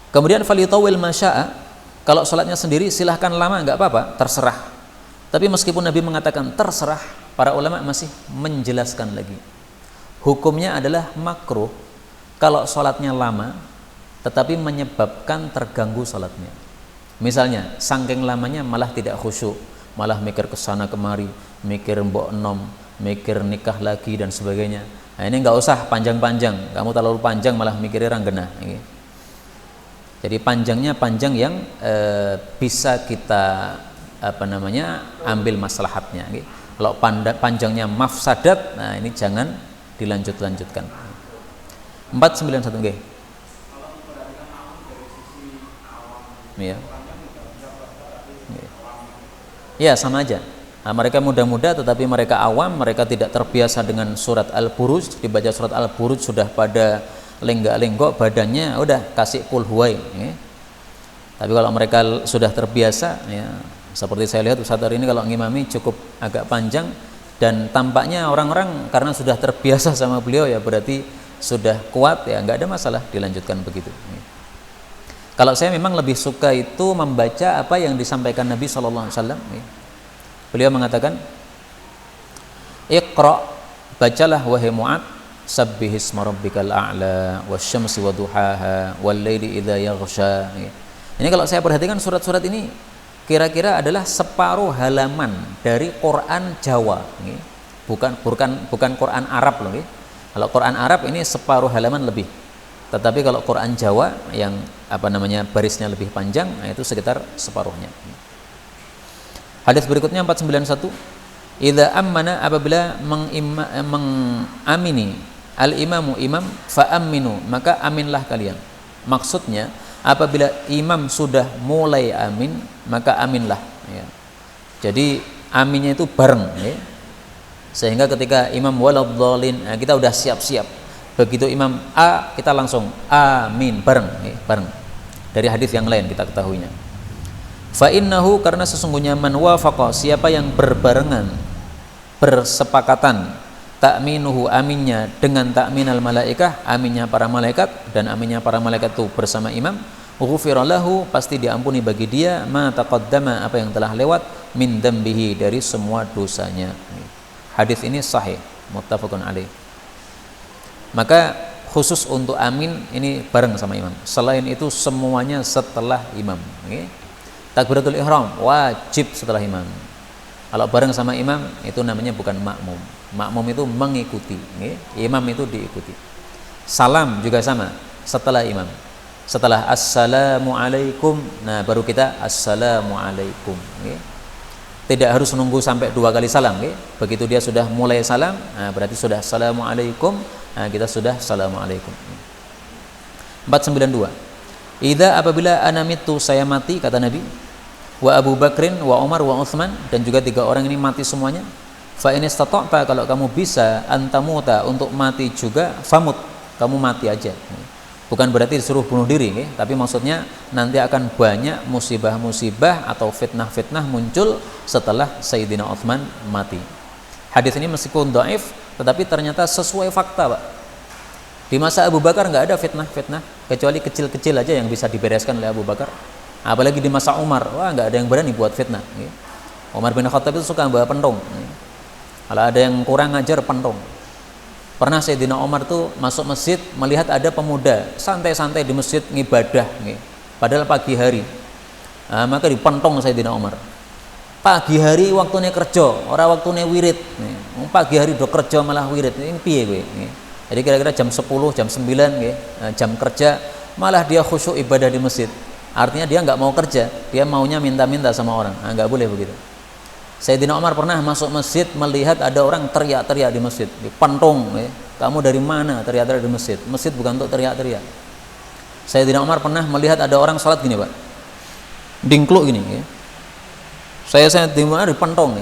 Kemudian falyutawwil masya'a, kalau sholatnya sendiri silahkan lama, nggak apa-apa, terserah. Tapi meskipun Nabi mengatakan terserah, para ulama masih menjelaskan lagi. Hukumnya adalah makruh kalau sholatnya lama, tetapi menyebabkan terganggu sholatnya. Misalnya, saking lamanya malah tidak khusyuk, malah mikir kesana kemari, mikir mbok enom, mikir nikah lagi dan sebagainya. Nah, ini nggak usah panjang-panjang. Kamu terlalu panjang malah mikirnya ranggena. Jadi panjangnya panjang yang bisa kita ambil maslahatnya. Kalau panjangnya mafsadat, nah ini jangan dilanjut-lanjutkan. 491 nggih. Iya. Ya sama aja. Nah, mereka muda-muda tetapi mereka awam, mereka tidak terbiasa dengan surat Al-Buruj. Dibaca surat Al-Buruj sudah pada lenggak-lenggok badannya, udah kasih qul huwai. Tapi kalau mereka sudah terbiasa, ya, seperti saya lihat Ustaz hari ini kalau ngimami cukup agak panjang, dan tampaknya orang-orang karena sudah terbiasa sama beliau, ya berarti sudah kuat, ya nggak ada masalah dilanjutkan begitu. Kalau saya memang lebih suka itu membaca apa yang disampaikan Nabi SAW. Beliau mengatakan, Iqra, bacalah wahai Mu'ad, Sabbihisma rabbikal a'la wasyamsi waduhaha wal laili idza yaghsha. Ini kalau saya perhatikan surat-surat ini kira-kira adalah separuh halaman dari Quran Jawa. Bukan Quran Arab loh. Kalau Quran Arab ini separuh halaman lebih. Tetapi kalau Quran Jawa yang barisnya lebih panjang, itu sekitar separuhnya. Hadis berikutnya 491. Idza ammana, apabila mengamini al-imamu imam, fa'aminu, maka aminlah kalian. Maksudnya apabila imam sudah mulai amin, maka aminlah, ya. Jadi aminnya itu bareng, ya. Sehingga ketika imam waladhdallin, kita udah siap-siap. Begitu imam A, kita langsung amin bareng, ya, bareng. Dari hadis yang lain kita ketahuinya. Fa innahu, karena sesungguhnya man wafaqa, siapa yang berbarengan, bersepakatan, ta'minuhu, aminnya, dengan ta'minal malaikah, aminnya para malaikat, dan aminnya para malaikat itu bersama imam, ghufira lahu, pasti diampuni bagi dia, ma taqaddama, apa yang telah lewat, min dambihi, dari semua dosanya. Hadis ini sahih, muttafaqun alaih. Maka khusus untuk amin ini bareng sama imam. Selain itu semuanya setelah imam. Takbiratul ihram wajib setelah imam. Kalau bareng sama imam itu namanya bukan makmum. Makmum itu mengikuti, imam itu diikuti. Salam juga sama, setelah imam. Setelah assalamualaikum, nah baru kita assalamualaikum. Tidak harus menunggu sampai 2 kali salam. Begitu dia sudah mulai salam, nah berarti sudah assalamualaikum, nah kita sudah assalamualaikum. 492. Idza, apabila anamitu, saya mati, kata Nabi, wa Abu Bakrin wa Umar wa Utsman, dan juga 3 orang ini mati semuanya, fa in istata'ta, kalau kamu bisa, antamuta, untuk mati juga, famut, kamu mati aja. Bukan berarti disuruh bunuh diri, tapi maksudnya nanti akan banyak musibah-musibah atau fitnah-fitnah muncul setelah Sayyidina Utsman mati. Hadis ini meskipun dhaif, tetapi ternyata sesuai fakta, Pak. Di masa Abu Bakar nggak ada fitnah-fitnah, kecuali kecil-kecil aja yang bisa dibereskan oleh Abu Bakar. Apalagi di masa Umar, wah nggak ada yang berani buat fitnah. Umar bin Khattab itu suka bawa pentung. Kalau ada yang kurang ngajar, pentung. Pernah Sayyidina Umar tuh masuk masjid, melihat ada pemuda santai-santai di masjid ngibadah, padahal pagi hari. Maka dipentong Sayyidina Umar. Pagi hari waktunya kerja, orang waktunya wirid. Pagi hari udah kerja malah wirid. Ini piye gue? Jadi kira-kira jam 10, jam 9, jam kerja, malah dia khusyuk ibadah di masjid. Artinya dia nggak mau kerja, dia maunya minta-minta sama orang. Nggak boleh begitu. Sayyidina Umar pernah masuk masjid, melihat ada orang teriak-teriak di masjid, dipentung. Kamu dari mana teriak-teriak di masjid? Masjid bukan untuk teriak-teriak. Sayyidina Umar pernah melihat ada orang sholat gini, Pak, dingkluk gini. Saya di mana dipentong.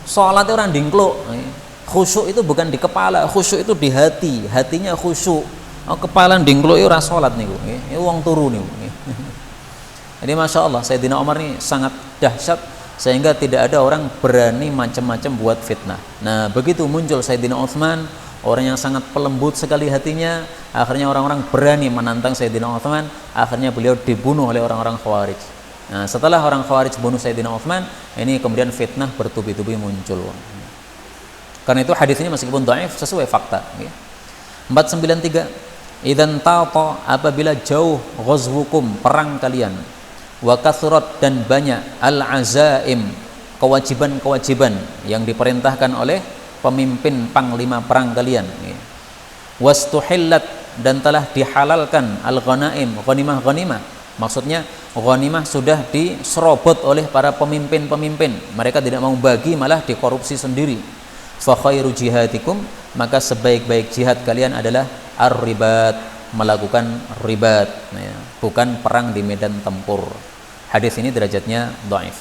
Sholatnya orang dingkluk. Khusyuk itu bukan di kepala, khusyuk itu di hati. Hatinya khusyuk. Kepala dingkluk itu orang sholat nih, ini uang turu nih. Jadi Masya Allah, Sayyidina Umar ini sangat dahsyat, sehingga tidak ada orang berani macam-macam buat fitnah. Nah begitu muncul Sayyidina Utsman, orang yang sangat pelembut sekali hatinya, akhirnya orang-orang berani menantang Sayyidina Utsman, akhirnya beliau dibunuh oleh orang-orang Khawarij. Nah setelah orang Khawarij bunuh Sayyidina Utsman, ini kemudian fitnah bertubi-tubi muncul. Karena itu hadis ini meskipun dhaif sesuai fakta. 493. Idzan tata, apabila jauh, ghazwukum, perang kalian, wa kathurat, dan banyak, al-azaim, kewajiban-kewajiban yang diperintahkan oleh pemimpin panglima perang kalian, wastuhillat, dan telah dihalalkan, al-ghanaim, ghanimah-ghanimah. Maksudnya ghanimah sudah diserobot oleh para pemimpin-pemimpin, mereka tidak mau bagi, malah dikorupsi sendiri. Fa khairu jihadikum, maka sebaik-baik jihad kalian adalah ar-ribat, melakukan ribat, bukan perang di medan tempur. Hadis ini derajatnya dhaif.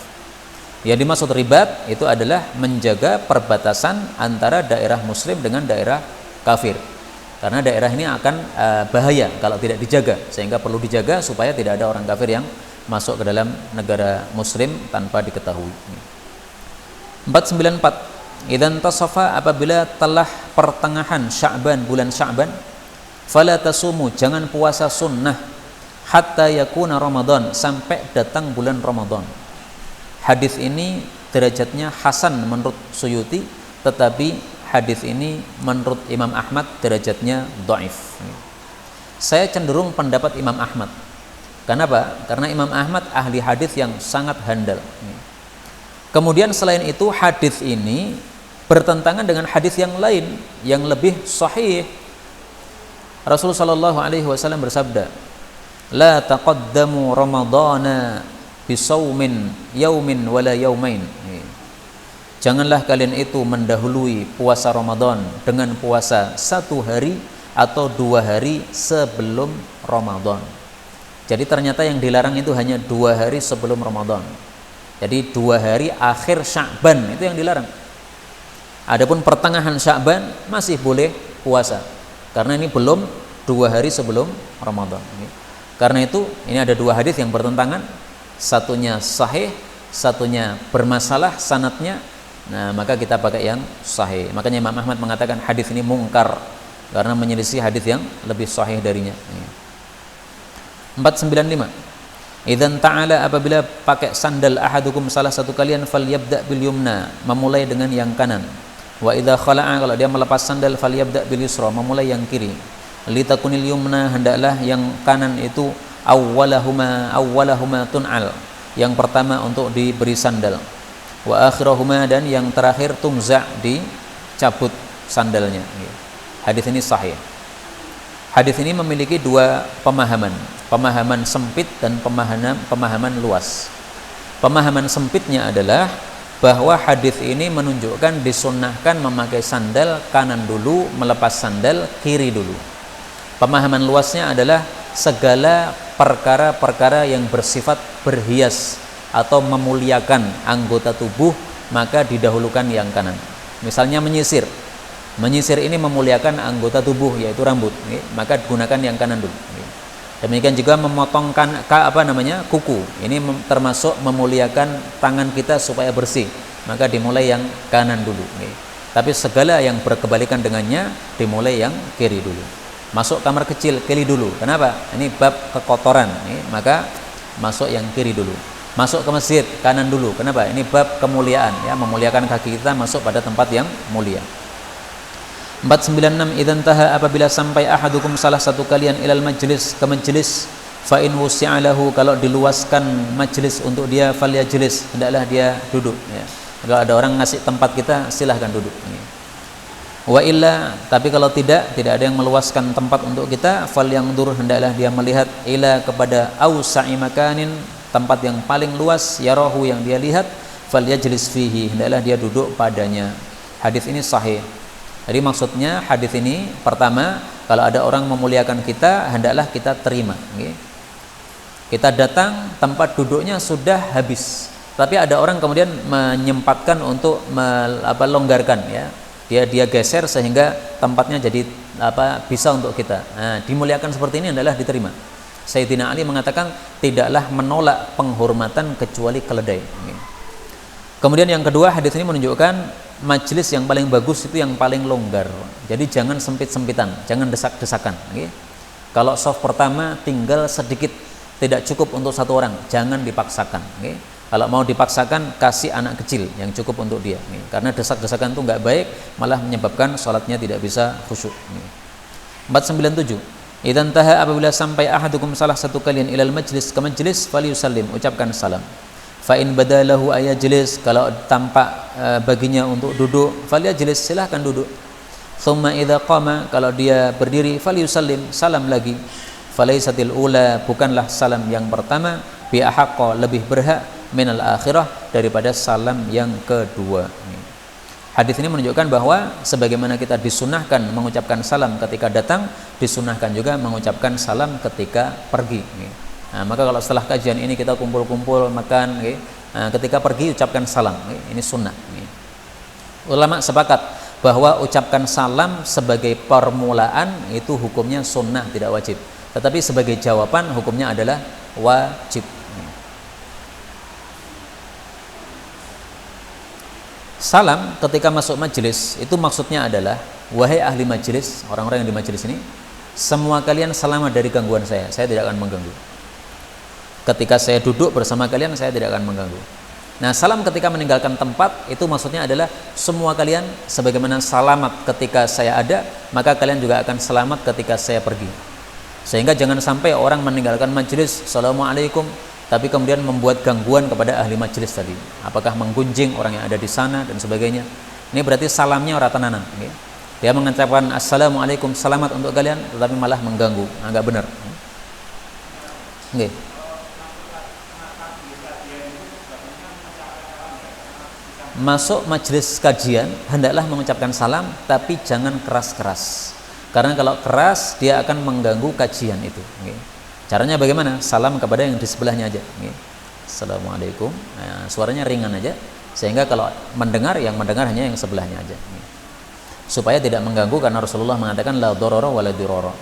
Yang dimaksud ribat itu adalah menjaga perbatasan antara daerah muslim dengan daerah kafir. Karena daerah ini akan bahaya kalau tidak dijaga, sehingga perlu dijaga supaya tidak ada orang kafir yang masuk ke dalam negara muslim tanpa diketahui. 494. Idzan tasafa, apabila telah pertengahan Sya'ban, bulan Sya'ban, fala tasumu, jangan puasa sunnah, hatta yakuna Ramadan, sampai datang bulan Ramadan. Hadis ini derajatnya hasan menurut Suyuti, tetapi hadis ini menurut Imam Ahmad derajatnya dhaif. Saya cenderung pendapat Imam Ahmad. Kenapa? Karena Imam Ahmad ahli hadis yang sangat handal. Kemudian selain itu hadis ini bertentangan dengan hadis yang lain yang lebih sahih. Rasulullah sallallahu alaihi wasallam bersabda, "La taqaddamu ramadhana bisaumin yaumin wala yaumain." Janganlah kalian itu mendahului puasa Ramadan dengan puasa 1 hari atau 2 hari sebelum Ramadan. Jadi ternyata yang dilarang itu hanya 2 hari sebelum Ramadan. Jadi 2 hari akhir Sya'ban itu yang dilarang. Adapun pertengahan Sya'ban masih boleh puasa. Karena ini belum 2 hari sebelum Ramadan. Karena itu ini ada 2 hadis yang bertentangan. Satunya sahih, satunya bermasalah sanadnya. Nah, maka kita pakai yang sahih. Makanya Imam Ahmad mengatakan hadis ini mungkar karena menyelisih hadis yang lebih sahih darinya. 495. Idzan ta'ala, apabila pakai sandal ahadukum salah satu kalian, falyabda bil yumna, memulai dengan yang kanan. Wa idza khala'a, kalau dia melepas sandal, falyabda bil yusra, memulai yang kiri. Litakunil yumna, hendaklah yang kanan itu awwalahuma tun'al, yang pertama untuk diberi sandal. Wa akhirahuma, dan yang terakhir tumza, dicabut sandalnya. Hadis ini sahih. Hadis ini memiliki 2 pemahaman, pemahaman sempit dan pemahaman luas. Pemahaman sempitnya adalah bahwa hadis ini menunjukkan disunnahkan memakai sandal kanan dulu, melepas sandal kiri dulu. Pemahaman luasnya adalah segala perkara-perkara yang bersifat berhias atau memuliakan anggota tubuh, maka didahulukan yang kanan. Misalnya menyisir ini memuliakan anggota tubuh, yaitu rambut, maka gunakan yang kanan dulu. Demikian juga memotongkan kuku, ini termasuk memuliakan tangan kita supaya bersih, maka dimulai yang kanan dulu. Tapi segala yang berkebalikan dengannya dimulai yang kiri dulu. Masuk kamar kecil kiri dulu. Kenapa? Ini bab kekotoran, maka masuk yang kiri dulu. Masuk ke masjid kanan dulu. Kenapa? Ini bab kemuliaan, ya, memuliakan kaki kita masuk pada tempat yang mulia. 496. Idzan taha, apabila sampai ahadukum salah satu kalian ilal majlis, ke majlis, fa in wusi'alahu, kalau diluaskan majlis untuk dia, falyajlis, hendaklah dia duduk, ya. Kalau ada orang ngasih tempat kita, silahkan duduk. Wa illa, tapi kalau tidak ada yang meluaskan tempat untuk kita, falyanzur, hendaklah dia melihat ila, kepada ausa'i makanin, tempat yang paling luas, yarahu, yang dia lihat, falyajlis fihi, hendaklah dia duduk padanya. Hadis ini sahih. Jadi maksudnya hadis ini, pertama, kalau ada orang memuliakan kita, hendaklah kita terima. Kita datang, tempat duduknya sudah habis, tapi ada orang kemudian menyempatkan untuk melonggarkan, ya. Dia geser sehingga tempatnya jadi bisa untuk kita. Nah, dimuliakan seperti ini hendaklah diterima. Sayyidina Ali mengatakan tidaklah menolak penghormatan kecuali keledai. Kemudian yang kedua, hadis ini menunjukkan majelis yang paling bagus itu yang paling longgar. Jadi jangan sempit-sempitan, jangan desak-desakan. Kalau shaf pertama tinggal sedikit, tidak cukup untuk 1 orang, jangan dipaksakan. Kalau mau dipaksakan, kasih anak kecil yang cukup untuk dia. Karena desak-desakan itu nggak baik, malah menyebabkan sholatnya tidak bisa khusyuk. 497. Idzan taha, apabila sampai ahadukum salah satu kalian ilal majlis, ke majlis, falyusallim, ucapkan salam. Fa in badalahu ayajlis, kalau tampak baginya untuk duduk, falyajlis, silahkan duduk. Tsumma idza qama, kalau dia berdiri, falyusallim, salam lagi. Falaisatil ula, bukanlah salam yang pertama, bi ahaqqa, lebih berhak, minal akhirah, daripada salam yang kedua. Hadis ini menunjukkan bahwa sebagaimana kita disunahkan mengucapkan salam ketika datang, disunahkan juga mengucapkan salam ketika pergi. Nah, maka kalau setelah kajian ini kita kumpul-kumpul makan, ketika pergi ucapkan salam, ini sunnah. Ulama sepakat bahwa ucapkan salam sebagai permulaan itu hukumnya sunnah, tidak wajib. Tetapi sebagai jawaban hukumnya adalah wajib. Salam ketika masuk majelis itu maksudnya adalah, wahai ahli majelis, orang-orang yang di majelis ini, semua kalian selamat dari gangguan saya tidak akan mengganggu. Ketika saya duduk bersama kalian, saya tidak akan mengganggu. Nah, salam ketika meninggalkan tempat itu maksudnya adalah semua kalian sebagaimana selamat ketika saya ada, maka kalian juga akan selamat ketika saya pergi. Sehingga jangan sampai orang meninggalkan majelis, assalamualaikum, tapi kemudian membuat gangguan kepada ahli majelis tadi. Apakah menggunjing orang yang ada di sana dan sebagainya. Ini berarti salamnya ora tenanan. Okay? Dia mengucapkan assalamualaikum, selamat untuk kalian, tetapi malah mengganggu. Enggak benar. Okay. Masuk majelis kajian hendaklah mengucapkan salam, tapi jangan keras-keras, karena kalau keras dia akan mengganggu kajian itu. Okay. Caranya bagaimana? Salam kepada yang di sebelahnya aja. Okay. Assalamualaikum. Nah, suaranya ringan aja, sehingga kalau mendengar, yang mendengar hanya yang sebelahnya aja. Okay. Supaya tidak mengganggu, karena Rasulullah mengatakan la dororo wa la diroro.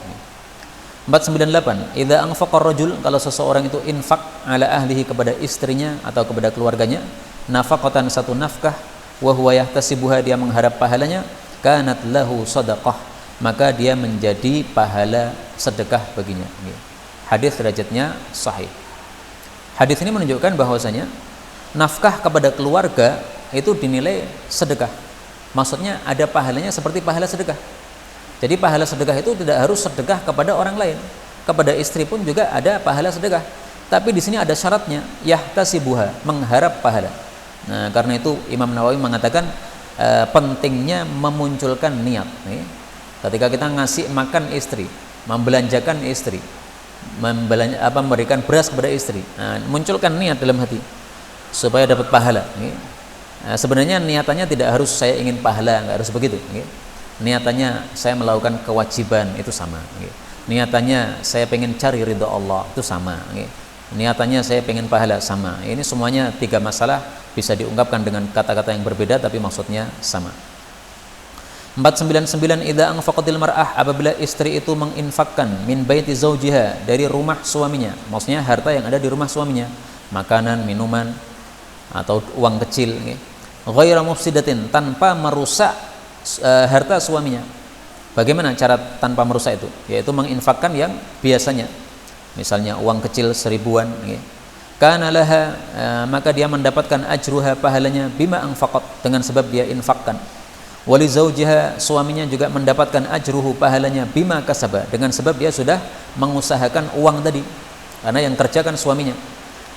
498. Idza anfaqa rajul, kalau seseorang itu infak ala ahlihi, kepada istrinya atau kepada keluarganya, nafaqatan, satu nafkah, wa huwa yahtasibuha, dia mengharap pahalanya, kanat lahu sadaqah, maka dia menjadi pahala sedekah baginya. Hadis derajatnya sahih. Hadis ini menunjukkan bahwasanya nafkah kepada keluarga itu dinilai sedekah. Maksudnya ada pahalanya seperti pahala sedekah. Jadi pahala sedekah itu tidak harus sedekah kepada orang lain. Kepada istri pun juga ada pahala sedekah. Tapi di sini ada syaratnya, yahtasibuha, mengharap pahala. Nah, karena itu Imam Nawawi mengatakan pentingnya memunculkan niat. Ketika kita ngasih makan istri, membelanjakan istri, memberikan beras kepada istri, nah, munculkan niat dalam hati supaya dapat pahala. Nah, sebenarnya niatannya tidak harus saya ingin pahala, nggak harus begitu. Niatannya saya melakukan kewajiban, itu sama. Niatannya saya pengen cari ridha Allah, itu sama. Niatannya saya pengen pahala, sama. Ini semuanya tiga masalah bisa diungkapkan dengan kata-kata yang berbeda tapi maksudnya sama. 499. Idza anfaqatil mar'ah, apabila istri itu menginfakkan min baiti zaujiha, dari rumah suaminya, maksudnya harta yang ada di rumah suaminya, makanan, minuman atau uang kecil, ghaira mufsidatin, tanpa merusak harta suaminya. Bagaimana cara tanpa merusak itu? Yaitu menginfakkan yang biasanya, misalnya uang kecil 1000-an, kana laha, maka dia mendapatkan ajruha, pahalanya, bima anfaqat, dengan sebab dia infakkan. Wali zaujiha, suaminya juga mendapatkan ajruhu, pahalanya, bima kasaba, dengan sebab dia sudah mengusahakan uang tadi, karena yang kerjakan suaminya.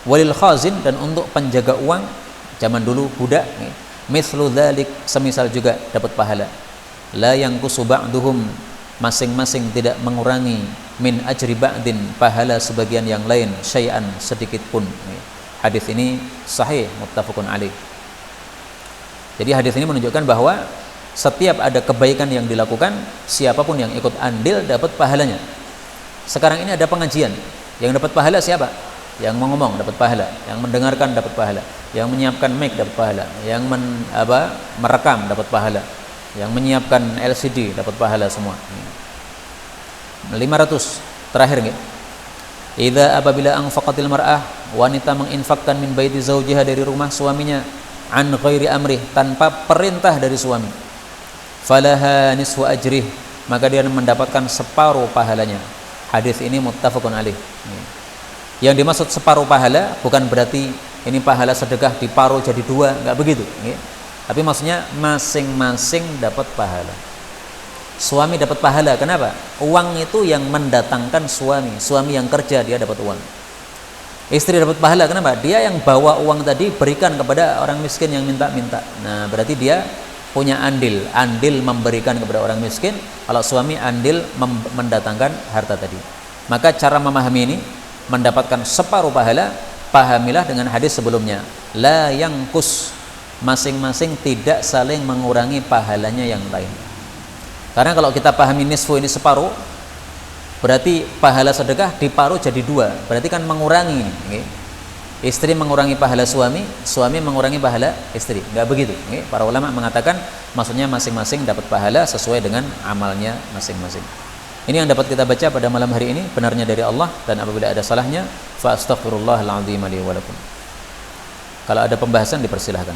Walil khazin, dan untuk penjaga uang zaman dulu budak, mithlu dzalik, semisal juga dapat pahala. La yanqusu ba'duhum, masing-masing tidak mengurangi, min ajri ba'din, pahala sebagian yang lain, syai'an, sedikit pun. Hadis ini sahih, muttafaqun alaih. Jadi hadis ini menunjukkan bahwa setiap ada kebaikan yang dilakukan, siapapun yang ikut andil dapat pahalanya. Sekarang ini ada pengajian, yang dapat pahala siapa? Yang ngomong dapat pahala, yang mendengarkan dapat pahala, yang menyiapkan mic dapat pahala, yang merekam dapat pahala, yang menyiapkan LCD dapat pahala semua. 500 terakhir nggih. Idza, apabila anfaqatil mar'ah, wanita menginfakkan min baiti zaujiha, dari rumah suaminya, an ghairi amrih, tanpa perintah dari suami, falaha nisfu ajrih, maka dia mendapatkan separuh pahalanya. Hadis ini muttafaqun alaih. Yang dimaksud separuh pahala bukan berarti ini pahala sedekah diparuh jadi 2, enggak begitu. Tapi maksudnya masing-masing dapat pahala. Suami dapat pahala, kenapa? Uang itu yang mendatangkan suami yang kerja, dia dapat uang. Istri dapat pahala, kenapa? Dia yang bawa uang tadi berikan kepada orang miskin yang minta-minta. Nah, berarti dia punya andil memberikan kepada orang miskin, kalau suami andil mendatangkan harta tadi. Maka cara memahami ini, mendapatkan separuh pahala, pahamilah dengan hadis sebelumnya, la yanqus, masing-masing tidak saling mengurangi pahalanya yang lain. Karena kalau kita pahami nisfu ini separuh, berarti pahala sedekah diparuh jadi 2, berarti kan mengurangi. Istri mengurangi pahala suami, suami mengurangi pahala istri, enggak begitu. Para ulama mengatakan maksudnya masing-masing dapat pahala sesuai dengan amalnya masing-masing. Ini yang dapat kita baca pada malam hari ini, benarnya dari Allah, dan apabila ada salahnya, fa astaghfirullahal azim li wa lakum. Kalau ada pembahasan dipersilahkan.